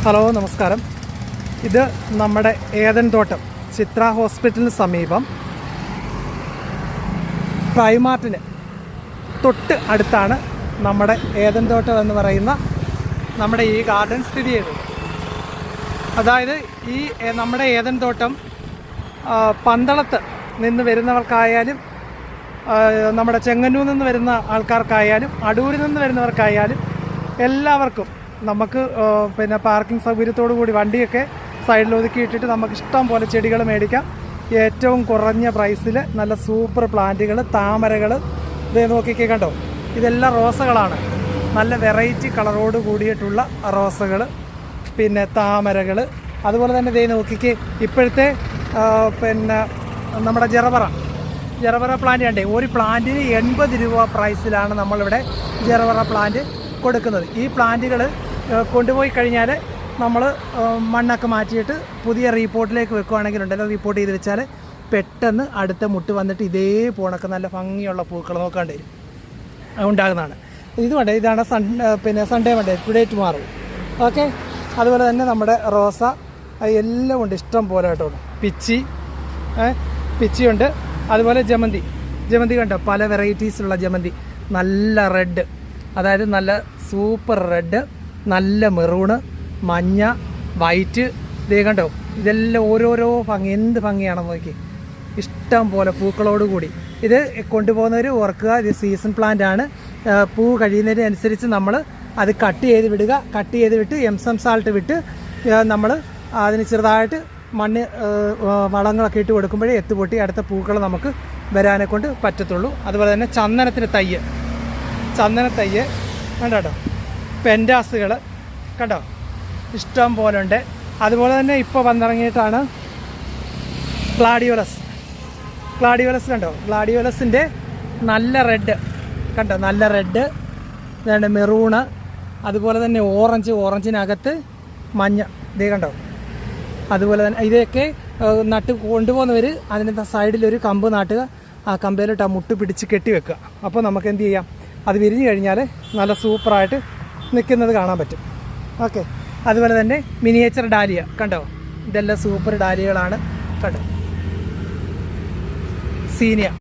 Hello, നമസ്കാരം. ഇത് നമ്മുടെ ഏദൻ തോട്ടം ചിത്ര ഹോസ്പിറ്റലിന് സമീപം പ്രൈമാർട്ടിന് തൊട്ട് അടുത്താണ് നമ്മുടെ ഏദൻ തോട്ടം എന്ന് പറയുന്ന നമ്മുടെ ഈ ഗാർഡൻ സ്ഥിതി ചെയ്യുന്നത്. അതായത് ഈ നമ്മുടെ ഏദൻ തോട്ടം പന്തളത്ത് നിന്ന് വരുന്നവർക്കായാലും നമ്മുടെ ചെങ്ങന്നൂരിൽ നിന്ന് വരുന്ന ആൾക്കാർക്കായാലും അടൂരിൽ നിന്ന് വരുന്നവർക്കായാലും എല്ലാവർക്കും നമുക്ക് പാർക്കിംഗ് സൗകര്യത്തോടു കൂടി വണ്ടിയൊക്കെ സൈഡിൽ ഒതുക്കിയിട്ടിട്ട് നമുക്ക് ഇഷ്ടം പോലെ ചെടികൾ മേടിക്കാം. ഏറ്റവും കുറഞ്ഞ പ്രൈസിൽ നല്ല സൂപ്പർ പ്ലാന്റുകൾ, താമരകൾ, ഇത് നോക്കിക്കേ, കണ്ടോ, ഇതെല്ലാം റോസകളാണ്. നല്ല വെറൈറ്റി കളറോട് കൂടിയിട്ടുള്ള റോസകൾ, പിന്നെ താമരകൾ, അതുപോലെ തന്നെ ഇതേ നോക്കിക്കേ, ഇപ്പോഴത്തെ നമ്മുടെ ജറബറ പ്ലാന്റ് കണ്ടേ, ഒരു പ്ലാന്റിന് 80 രൂപ പ്രൈസിലാണ് നമ്മളിവിടെ ജറബറ പ്ലാന്റ് കൊടുക്കുന്നത്. ഈ പ്ലാന്റുകൾ കൊണ്ടുപോയി കഴിഞ്ഞാൽ നമ്മൾ മണ്ണൊക്കെ മാറ്റിയിട്ട് പുതിയ റീപോർട്ടിലേക്ക് വെക്കുകയാണെങ്കിൽ ഉണ്ടല്ലോ, റീപോർട്ട് ചെയ്ത് വെച്ചാൽ പെട്ടെന്ന് അടുത്ത മുട്ട് വന്നിട്ട് ഇതേ പോണക്ക് നല്ല ഭംഗിയുള്ള പൂക്കൾ നോക്കാണ്ട് ഉണ്ടാകുന്നതാണ്. ഇത് വേണ്ടേ, ഇതാണ് സൺഡേ വേണ്ടേ, ടുഡേ ടുമാറോ. ഓക്കെ, അതുപോലെ തന്നെ നമ്മുടെ റോസ എല്ലാം ഉണ്ട്, ഇഷ്ടം പോലെ കേട്ടോ. പിച്ചിയുണ്ട്, അതുപോലെ ജമന്തി കണ്ടോ, പല വെറൈറ്റീസിലുള്ള ജമന്തി. നല്ല റെഡ്, അതായത് നല്ല സൂപ്പർ റെഡ്, നല്ല മെറൂണ്, മഞ്ഞ, വൈറ്റ്, ഇതേ കണ്ടോ, ഇതെല്ലാം ഓരോരോ ഭംഗി, എന്ത് ഭംഗിയാണെന്ന് നോക്കി, ഇഷ്ടം പോലെ പൂക്കളോട് കൂടി. ഇത് കൊണ്ടുപോകുന്നവർ ഓർക്കുക, ഇത് സീസൺ പ്ലാന്റ് ആണ്. പൂ കഴിയുന്നതിനനുസരിച്ച് നമ്മൾ അത് കട്ട് ചെയ്ത് വിട്ട് എംസം സാൾട്ട് വിട്ട് നമ്മൾ അതിന് ചെറുതായിട്ട് മണ്ണ് വളങ്ങളൊക്കെ ഇട്ട് കൊടുക്കുമ്പോഴേ എത്തുപൊട്ടി അടുത്ത പൂക്കൾ നമുക്ക് വരാനെ കൊണ്ട് പറ്റത്തുള്ളൂ. അതുപോലെ തന്നെ ചന്ദനത്തിന് തയ്യ് കണ്ടോ, പെൻഡാസുകൾ കണ്ടോ, ഇഷ്ടം പോലെ ഉണ്ട്. അതുപോലെ തന്നെ ഇപ്പോൾ വന്നിറങ്ങിയിട്ടാണ് ഗ്ലാഡിയോലസ് കണ്ടോ, ഗ്ലാഡിയോലസിൻ്റെ നല്ല റെഡ് കണ്ടോ, നല്ല റെഡ്, ഇതാണ് മെറൂണ്, അതുപോലെ തന്നെ ഓറഞ്ചിനകത്ത് മഞ്ഞ, ഇതേ കണ്ടോ. അതുപോലെ തന്നെ ഇതൊക്കെ നട്ട് കൊണ്ടുപോകുന്നവർ അതിൻ്റെ സൈഡിലൊരു കമ്പ് നാട്ടുക, ആ കമ്പയിലിട്ട് ആ മുട്ട് പിടിച്ച് കെട്ടി വെക്കുക. അപ്പോൾ നമുക്ക് എന്ത് ചെയ്യാം, അത് വിരിഞ്ഞ് കഴിഞ്ഞാൽ നല്ല സൂപ്പറായിട്ട് നിൽക്കുന്നത് കാണാൻ പറ്റും. ഓക്കെ, അതുപോലെ തന്നെ മിനിയേച്ചർ ഡാലിയ കണ്ടോ, ഇതെല്ലാം സൂപ്പർ ഡാലിയകളാണ് കണ്ടോ. സീനിയ